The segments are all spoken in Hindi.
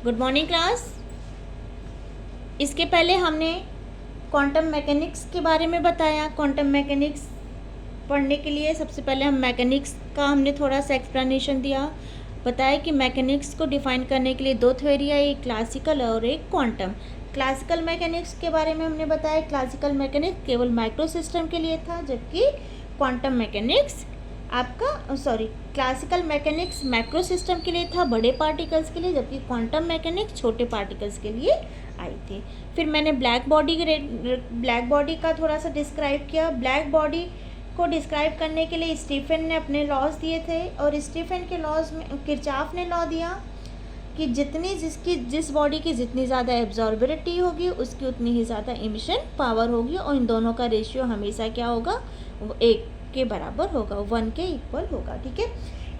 Good morning class. इसके पहले हमने क्वांटम मैकेनिक्स के बारे में बताया। क्वांटम मैकेनिक्स पढ़ने के लिए सबसे पहले हम मैकेनिक्स का हमने थोड़ा सा एक्सप्लेनेशन दिया, बताया कि मैकेनिक्स को डिफाइन करने के लिए दो थ्योरी है, एक क्लासिकल और एक क्वांटम। क्लासिकल मैकेनिक्स के बारे में हमने बताया क्लासिकल मैकेनिक्स केवल माइक्रो सिस्टम के लिए था, जबकि quantum mechanics classical mechanics macro system के लिए था, बड़े पार्टिकल्स के लिए, जबकि क्वांटम मैकेनिक्स छोटे पार्टिकल्स के लिए आई थी। फिर मैंने ब्लैक बॉडी का थोड़ा सा डिस्क्राइब किया। ब्लैक बॉडी को डिस्क्राइब करने के लिए स्टीफन ने अपने लॉज दिए थे, और स्टीफन के लॉज में किरचॉफ ने लॉ दिया कि जिस बॉडी की जितनी ज़्यादा एब्जॉर्बिलिटी होगी उसकी उतनी ही ज़्यादा इमिशन पावर होगी, और इन दोनों का रेशियो हमेशा क्या होगा, 1 के बराबर होगा, 1 के इक्वल होगा। ठीक है।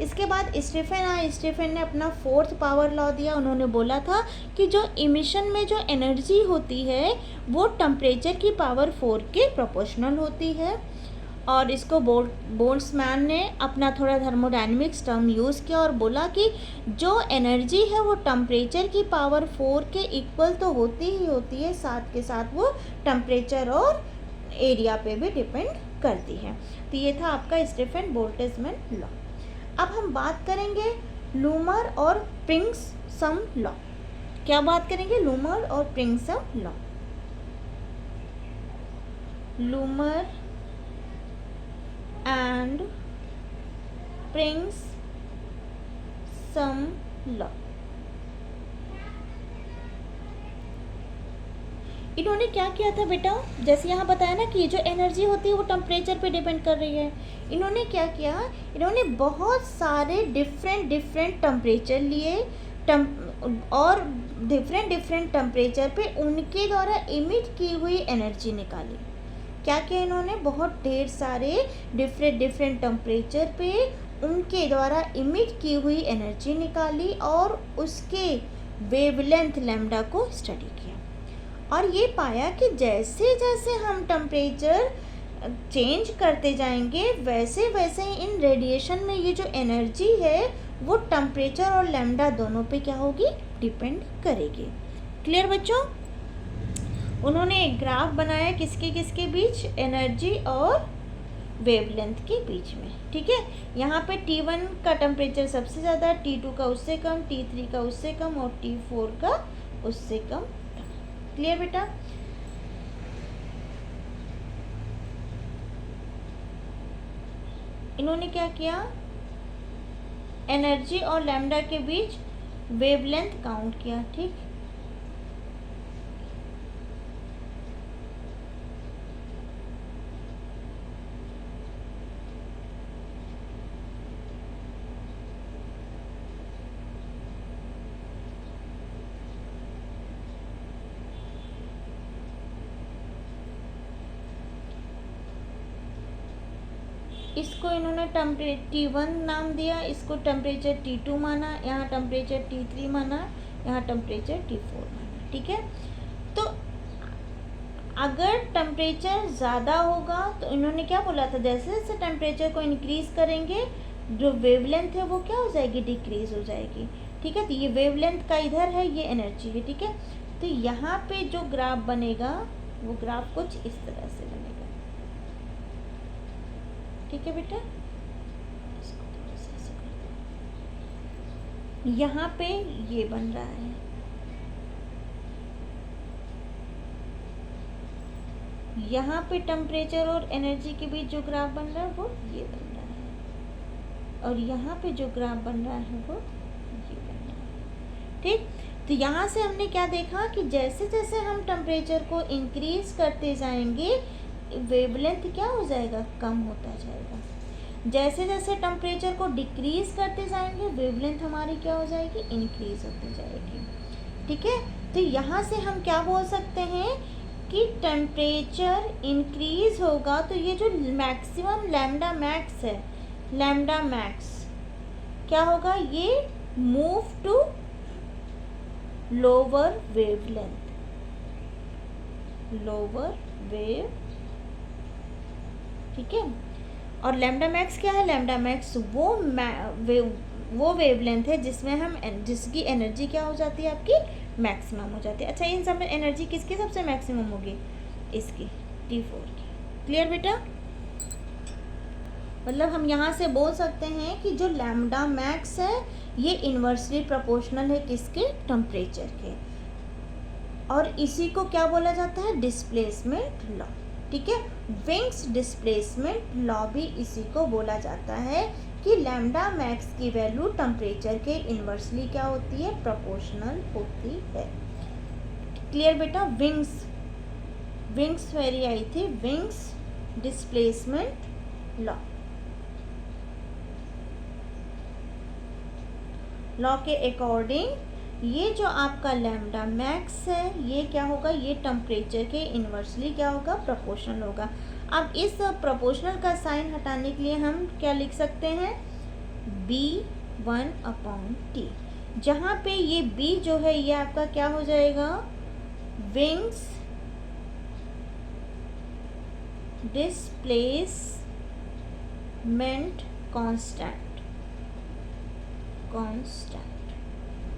इसके बाद स्टीफन ने अपना फोर्थ पावर लॉ दिया। उन्होंने बोला था कि जो इमिशन में जो एनर्जी होती है वो टेम्परेचर की पावर 4 के प्रोपोर्शनल होती है, और इसको बोल्ट्जमैन ने अपना थोड़ा थर्मोडायनेमिक्स टर्म यूज़ किया और बोला कि जो एनर्जी है वो टेम्परेचर की पावर 4 के इक्वल तो होती ही होती है, साथ के साथ वो टेम्परेचर और एरिया पे भी डिपेंड करती है। तो ये था आपका स्टीफन बोल्ट्जमैन लॉ। अब हम बात करेंगे लूमर और प्रिंगसम लॉ। क्या बात करेंगे? लूमर और Pringsheim law. Lummer and Pringsheim law. इन्होंने क्या किया था बेटा, जैसे यहाँ बताया ना कि ये जो एनर्जी होती है वो टेम्परेचर पे डिपेंड कर रही है। इन्होंने क्या किया, इन्होंने बहुत सारे डिफरेंट टेम्परेचर लिए और डिफरेंट टेम्परेचर पे उनके द्वारा इमिट की हुई एनर्जी निकाली। क्या किया इन्होंने, बहुत ढेर सारे डिफरेंट टेम्परेचर पे उनके द्वारा इमिट की हुई एनर्जी निकाली और उसके वेवलेंथ लैम्डा को स्टडी किया, और ये पाया कि जैसे जैसे हम टेम्परेचर चेंज करते जाएंगे वैसे वैसे इन रेडिएशन में ये जो एनर्जी है वो टेम्परेचर और लैम्डा दोनों पे क्या होगी, डिपेंड करेगी। क्लियर बच्चों? उन्होंने एक ग्राफ बनाया किसके बीच, एनर्जी और वेवलेंथ के बीच में। ठीक है। यहाँ पे T1 का टेम्परेचर सबसे ज़्यादा, T2 का उससे कम, T3 का उससे कम और T4 का उससे कम। क्लियर बेटा? इन्होंने क्या किया, एनर्जी और लैम्डा के बीच वेवलेंथ काउंट किया। ठीक, इसको इन्होंने T1 नाम दिया, इसको टेम्परेचर T2 माना, यहाँ टेम्परेचर T3 माना, यहाँ टेम्परेचर T4 माना। ठीक है। तो अगर टेम्परेचर ज़्यादा होगा तो इन्होंने क्या बोला था, जैसे जैसे टेम्परेचर को इंक्रीज़ करेंगे जो वेवलेंथ है वो क्या हो जाएगी, डिक्रीज हो जाएगी। ठीक है। तो ये वेवलेंथ का इधर है, ये एनर्जी है। ठीक है। तो यहाँ पे जो ग्राफ बनेगा वो ग्राफ कुछ इस तरह से बनेगा। ठीक है बेटा, इसको थोड़ा सा ऐसे कर दो। यहाँ पे ये बन रहा है, यहाँ पे टेम्परेचर और एनर्जी के बीच जो ग्राफ बन रहा है वो ये बन रहा है, और यहाँ पे जो ग्राफ बन रहा है वो ये बन रहा है। ठीक। तो यहाँ से हमने क्या देखा कि जैसे जैसे हम टेम्परेचर को इंक्रीज करते जाएंगे वेवलेंथ क्या हो जाएगा, कम होता जाएगा। जैसे जैसे टेम्परेचर को डिक्रीज करते जाएंगे वेवलेंथ हमारी क्या हो जाएगी, इंक्रीज होती जाएगी। ठीक है। तो यहाँ से हम क्या बोल सकते हैं कि टेम्परेचर इंक्रीज होगा तो ये जो मैक्सिमम लैम्डा मैक्स है, लैम्डा मैक्स क्या होगा, ये move to lower wavelength, lower wave. ठीक है। और लैम्डा मैक्स क्या है, लैम्डा मैक्स वो वो वेवलेंथ है जिसकी एनर्जी क्या हो जाती है आपकी मैक्सिमम हो जाती है। अच्छा, इन सब में एनर्जी किसकी सबसे मैक्सिमम होगी? इसकी, T4 की। क्लियर बेटा? मतलब हम यहाँ से बोल सकते हैं कि जो लैम्डा मैक्स है ये इन्वर्सली प्रोपोर्शनल है किसके? टेम्परेचर के। और इसी को क्या बोला जाता है? Displacement law. ठीक है, विंग्स डिस्प्लेसमेंट लॉ भी इसी को बोला जाता है कि लैम्डा मैक्स की वैल्यू टेम्परेचर के इन्वर्सली क्या होती है? प्रोपोर्शनल होती है। क्लियर बेटा? विंग्स थ्योरी आई थी, विंग्स डिस्प्लेसमेंट लॉ के अकॉर्डिंग ये जो आपका लैम्डा मैक्स है ये क्या होगा? ये टेम्परेचर के इन्वर्सली क्या होगा? प्रोपोर्शनल होगा। अब इस प्रोपोर्शनल का साइन हटाने के लिए हम क्या लिख सकते हैं? B1/T, जहाँ पे ये B जो है ये आपका क्या हो जाएगा? Wings displacement constant.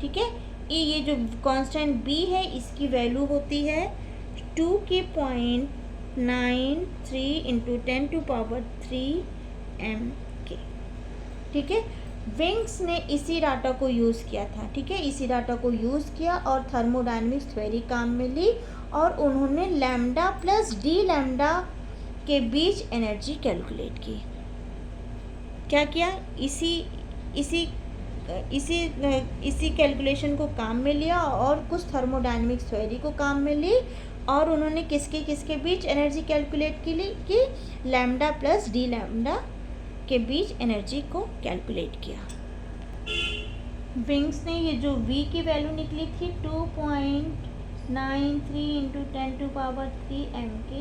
ठीक है, ये जो कांस्टेंट B है इसकी वैल्यू होती है 2.93 इंटू 10⁻³ mK। ठीक है, विंग्स ने इसी डाटा को यूज़ किया था। ठीक है, इसी डाटा को यूज़ किया और थर्मोडायनेमिक्स थ्योरी काम में ली और उन्होंने लैम्डा प्लस डी लैम्डा के बीच एनर्जी कैलकुलेट की। क्या किया? इसी कैलकुलेशन को काम में लिया और कुछ थर्मोडायनेमिक्स थ्योरी को काम में ली और उन्होंने किसके बीच एनर्जी कैलकुलेट की लैम्डा प्लस डी लैम्डा के बीच एनर्जी को कैलकुलेट किया। विंग्स ने ये जो V की वैल्यू निकली थी 2.93 इंटू 10⁻³ mK,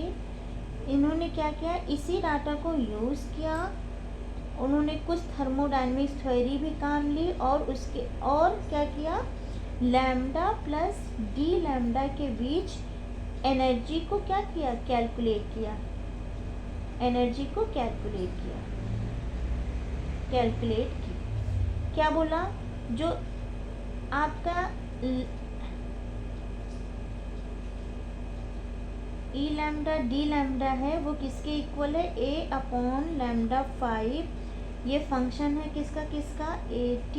इन्होंने क्या किया? इसी डाटा को यूज़ किया, उन्होंने कुछ थर्मोडायनेमिक्स थ्योरी भी काम ली और क्या किया? लैम्डा प्लस डी लैम्डा के बीच एनर्जी को क्या किया? कैलकुलेट किया। एनर्जी को कैलकुलेट की। क्या बोला? जो आपका E लैम्डा डी लैम्डा है वो किसके इक्वल है? A/λ5। ये फंक्शन है किसका? AT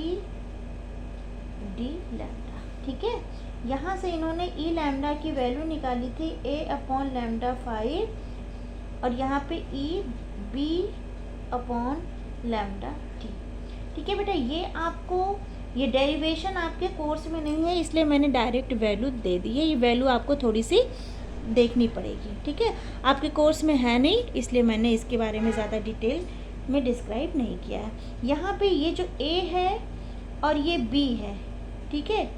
D lambda. ठीक है, यहाँ से इन्होंने E लैम्डा की वैल्यू निकाली थी A/λ5 और यहाँ पे B/λT। ठीक है बेटा, ये डेरिवेशन आपके कोर्स में नहीं है इसलिए मैंने डायरेक्ट वैल्यू दे दी है। ये वैल्यू आपको थोड़ी सी देखनी पड़ेगी। ठीक है, आपके कोर्स में है नहीं इसलिए मैंने इसके बारे में ज़्यादा डिटेल में डिस्क्राइब नहीं किया है। यहाँ पे ये जो A है और ये B है, ठीक है,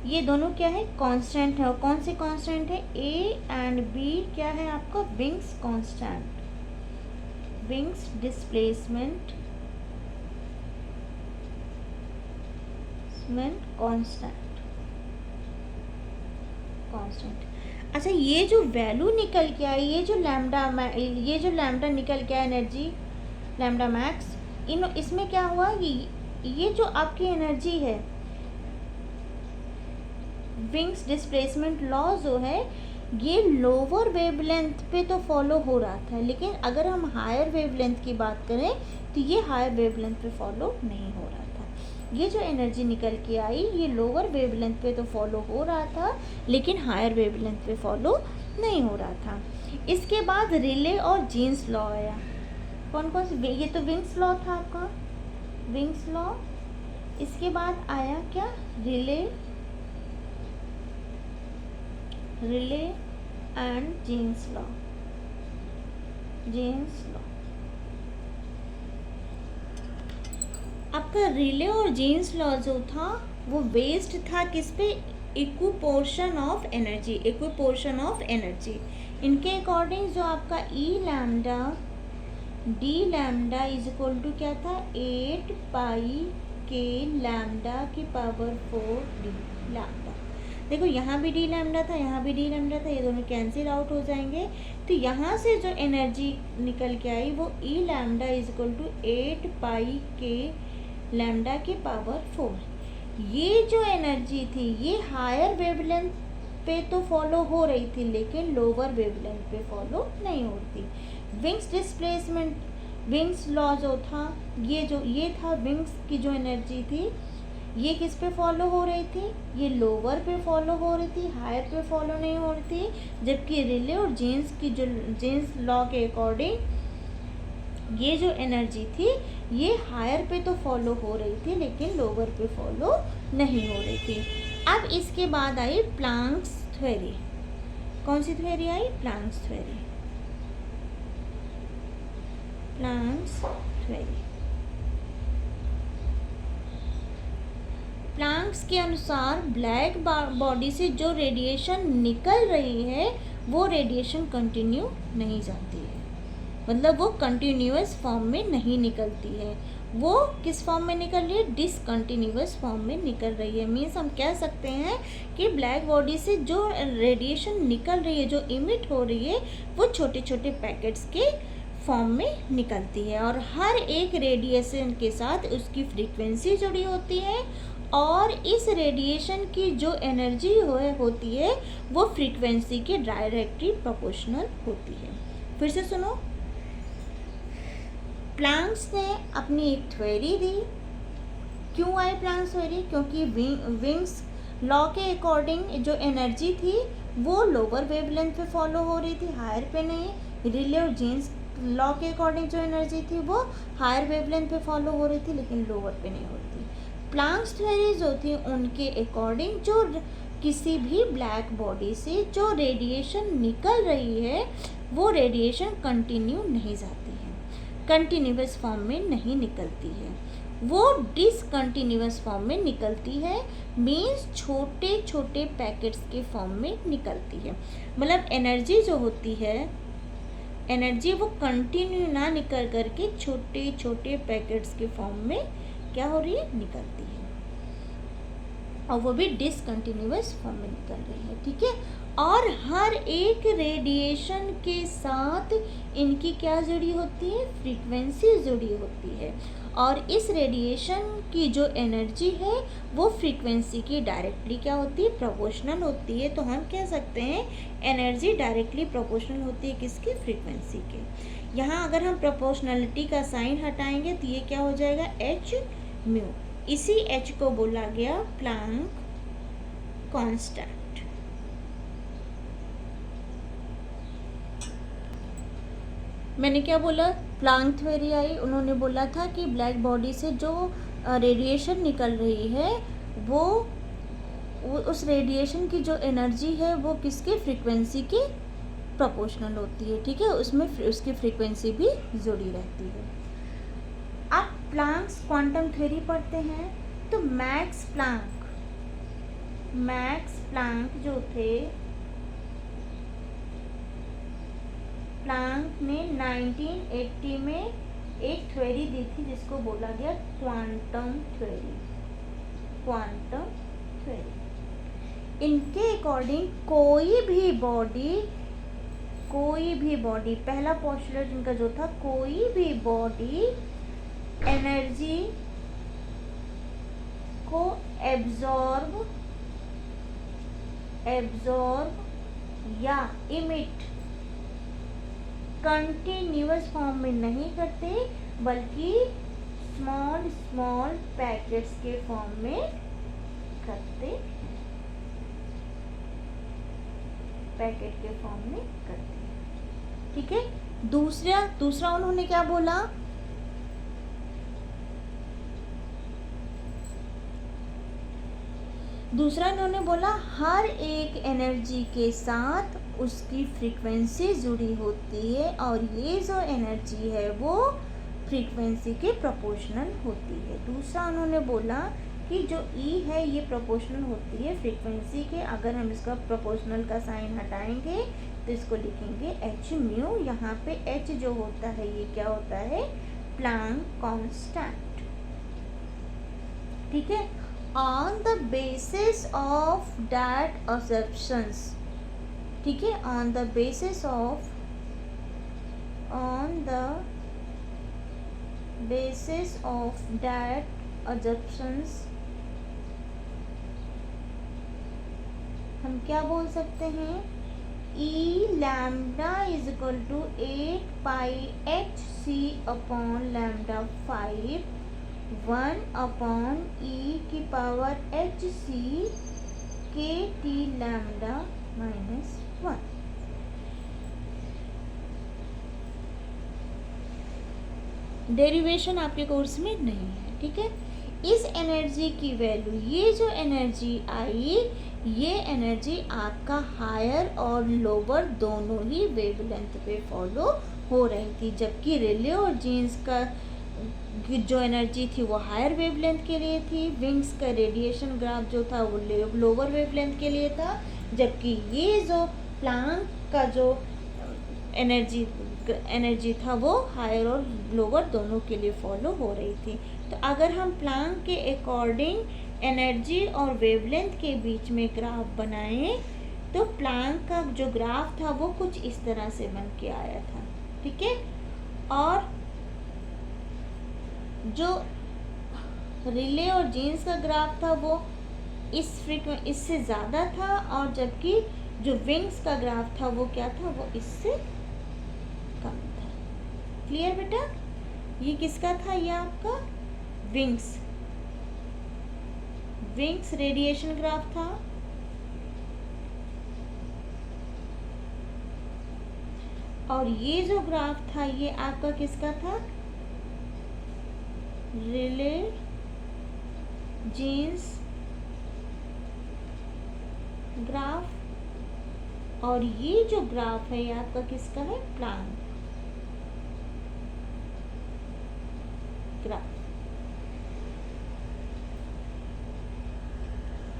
ये दोनों क्या है? कांस्टेंट है। और कौन से कांस्टेंट है? A एंड B क्या है आपका? Wings constant, wings displacement constant. अच्छा, ये जो वैल्यू निकल के आई, ये जो लैम्डा निकल के आया एनर्जी लैम्डा मैक्स, इसमें क्या हुआ? ये जो आपकी एनर्जी है विंग्स डिस्प्लेसमेंट लॉ जो है ये लोअर वेवलेंथ पे तो फॉलो हो रहा था, लेकिन अगर हम हायर वेवलेंथ की बात करें तो ये हायर वेवलेंथ पे फॉलो नहीं हो रहा था। ये जो एनर्जी निकल के आई ये लोअर वेवलेंथ पे तो फॉलो हो रहा था लेकिन हायर वेवलेंथ पे फॉलो नहीं हो रहा था। इसके बाद रिले और जीन्स लॉ आया। कौन से? ये तो विंग्स लॉ था आपका, विंग्स लॉ। इसके बाद आया क्या? Rayleigh and Jeans law. आपका रिले और जीन्स लॉ जो था वो बेस्ड था किस पे? Equipartition of energy. इनके अकॉर्डिंग जो आपका E lambda d lambda is equal to क्या था? 8πK लैम्डा की पावर 4 डी लैम्डा। देखो यहाँ भी डी लैम्डा था, यहाँ भी डी लैम्डा था, ये दोनों कैंसिल आउट हो जाएंगे। तो यहाँ से जो एनर्जी निकल के आई वो E lambda is equal to 8πK lambda की पावर 4। ये जो एनर्जी थी ये हायर वेवलेंथ पे तो फॉलो हो रही थी लेकिन लोअर वेवलेंथ पे फॉलो नहीं होती। विंग्स डिस्प्लेसमेंट, विंग्स लॉ जो था, ये था विंग्स की जो एनर्जी थी ये किस पे फॉलो हो रही थी, ये लोअर पे फॉलो हो रही थी, हायर पे फॉलो नहीं हो रही थी। जबकि रिले और जीन्स लॉ के अकॉर्डिंग ये जो एनर्जी थी ये हायर पे तो फॉलो हो रही थी लेकिन लोअर पे फॉलो नहीं हो रही थी। अब इसके बाद आई प्लैंक्स थ्योरी। कौन सी थ्योरी आई? Planck's theory. Planck's theory. Planck's के अनुसार ब्लैक बॉडी से जो रेडिएशन निकल रही है वो रेडिएशन कंटिन्यू नहीं जाती है, मतलब वो कंटिन्यूअस फॉर्म में नहीं निकलती है। वो किस फॉर्म में निकल रही है? डिसकंटिन्यूअस फॉर्म में निकल रही है। मीन्स हम कह सकते हैं कि ब्लैक बॉडी से जो रेडिएशन निकल रही है, जो इमिट हो रही है, वो छोटे छोटे पैकेट्स के फॉर्म में निकलती है और हर एक रेडिएशन के साथ उसकी फ्रीक्वेंसी जुड़ी होती है और इस रेडिएशन की जो एनर्जी होती है वो फ्रीक्वेंसी के डायरेक्टली प्रोपोर्शनल होती है। फिर से सुनो, प्लैंक्स ने अपनी एक थ्योरी दी। क्यों आई प्लैंक्स थ्योरी? क्योंकि विंग्स लॉ के अकॉर्डिंग जो एनर्जी थी वो लोअर वेवलेंथ पे फॉलो हो रही थी, हायर पे नहीं। रिले और जीन्स लॉ के अकॉर्डिंग जो एनर्जी थी वो हायर वेवलेंथ पे फॉलो हो रही थी लेकिन लोअर पे नहीं हो रही थी। प्लैंक्स थ्योरी जो थी उनके अकॉर्डिंग जो किसी भी ब्लैक बॉडी से जो रेडिएशन निकल रही है वो रेडिएशन कंटिन्यू नहीं जाती है, कंटिन्यूअस फॉर्म में नहीं निकलती है, वो डिसकंटिन्यूअस फॉर्म में निकलती है। मीन्स छोटे छोटे पैकेट्स के फॉर्म में निकलती है। मतलब एनर्जी जो होती है, एनर्जी वो कंटिन्यू ना निकल करके छोटे छोटे पैकेट्स के फॉर्म में क्या हो रही है? निकलती है, और वो भी डिसकंटिन्यूअस फॉर्म में निकल रही है। ठीक है, और हर एक रेडिएशन के साथ इनकी क्या जुड़ी होती है? फ्रीक्वेंसी जुड़ी होती है और इस रेडिएशन की जो एनर्जी है वो फ्रीक्वेंसी की डायरेक्टली क्या होती है? प्रोपोर्शनल होती है। तो हम कह सकते हैं एनर्जी डायरेक्टली प्रोपोर्शनल होती है किसकी? फ्रीक्वेंसी के। यहाँ अगर हम प्रोपोर्शनलिटी का साइन हटाएंगे तो ये क्या हो जाएगा? H mu. इसी एच को बोला गया प्लैंक कांस्टेंट। मैंने क्या बोला? प्लैंक थ्योरी आई, उन्होंने बोला था कि ब्लैक बॉडी से जो रेडिएशन निकल रही है वो उस रेडिएशन की जो एनर्जी है वो किसके? फ्रीक्वेंसी के प्रोपोर्शनल होती है। ठीक है, उसमें उसकी फ्रीक्वेंसी भी जुड़ी रहती है। अब प्लैंक्स क्वांटम थ्योरी पढ़ते हैं तो मैक्स प्लैंक जो थे, प्लैंक ने 1980 में एक थ्योरी दी थी जिसको बोला गया क्वांटम थ्योरी। क्वांटम थ्योरी, इनके अकॉर्डिंग कोई भी बॉडी, पहला पोस्टुलेट इनका जो था, कोई भी बॉडी एनर्जी को एब्जॉर्ब या इमिट कंटिन्यूअस फॉर्म में नहीं करते बल्कि स्मॉल पैकेट्स के फॉर्म में करते, पैकेट के फॉर्म में करते। ठीक है, दूसरा उन्होंने क्या बोला? दूसरा इन्होंने बोला हर एक एनर्जी के साथ उसकी फ्रीक्वेंसी जुड़ी होती है और ये जो एनर्जी है वो फ्रीक्वेंसी के प्रोपोर्शनल होती है। दूसरा उन्होंने बोला कि जो ई है ये प्रोपोर्शनल होती है फ्रीक्वेंसी के। अगर हम इसका प्रोपोर्शनल का साइन हटाएंगे तो इसको लिखेंगे एच म्यू। यहाँ पे एच जो होता है ये क्या होता है? Planck constant. ठीक है, on the basis of that assumptions, ठीक है, on the basis of that अजप्शंस हम क्या बोल सकते हैं, E lambda is equal to 8πhc upon lambda 5 1 upon E की पावर एच सी के टी लैम्डा -1। डेरिवेशन आपके कोर्स में नहीं है, ठीक है। इस एनर्जी की वैल्यू, ये जो एनर्जी आई, ये एनर्जी आपका हायर और लोअर दोनों ही वेवलेंथ पे फॉलो हो रही थी, जबकि रिले और जीन्स का जो एनर्जी थी वो हायर वेवलेंथ के लिए थी, विंग्स का रेडिएशन ग्राफ जो था वो लोअर वेवलेंथ के लिए था, जबकि ये जो प्लांक का जो एनर्जी था वो हायर और लोअर दोनों के लिए फॉलो हो रही थी। तो अगर हम प्लांक के अकॉर्डिंग एनर्जी और वेवलेंथ के बीच में ग्राफ बनाएं तो प्लांक का जो ग्राफ था वो कुछ इस तरह से बन के आया था, ठीक है। और जो रिले और जीन्स का ग्राफ था वो इससे ज़्यादा था, और जबकि जो विंग्स का ग्राफ था वो क्या था, वो इससे कम था। क्लियर बेटा? ये किसका था? ये आपका विंग्स रेडिएशन ग्राफ था, और ये जो ग्राफ था ये आपका किसका था? रिले जीन्स ग्राफ, और ये जो ग्राफ है ये आपका किसका है? Planck graph.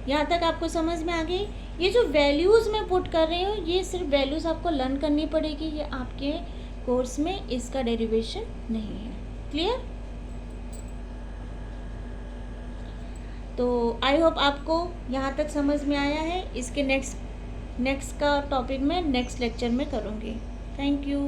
यहाँ तक आपको समझ में आ गई? ये जो वैल्यूज़ मैं पुट कर रही हूँ ये सिर्फ वैल्यूज़ आपको लर्न करनी पड़ेगी, ये आपके कोर्स में इसका डेरिवेशन नहीं है। क्लियर? तो आई होप आपको यहाँ तक समझ में आया है। इसके नेक्स्ट का टॉपिक मैं नेक्स्ट लेक्चर में करूँगी। Thank you.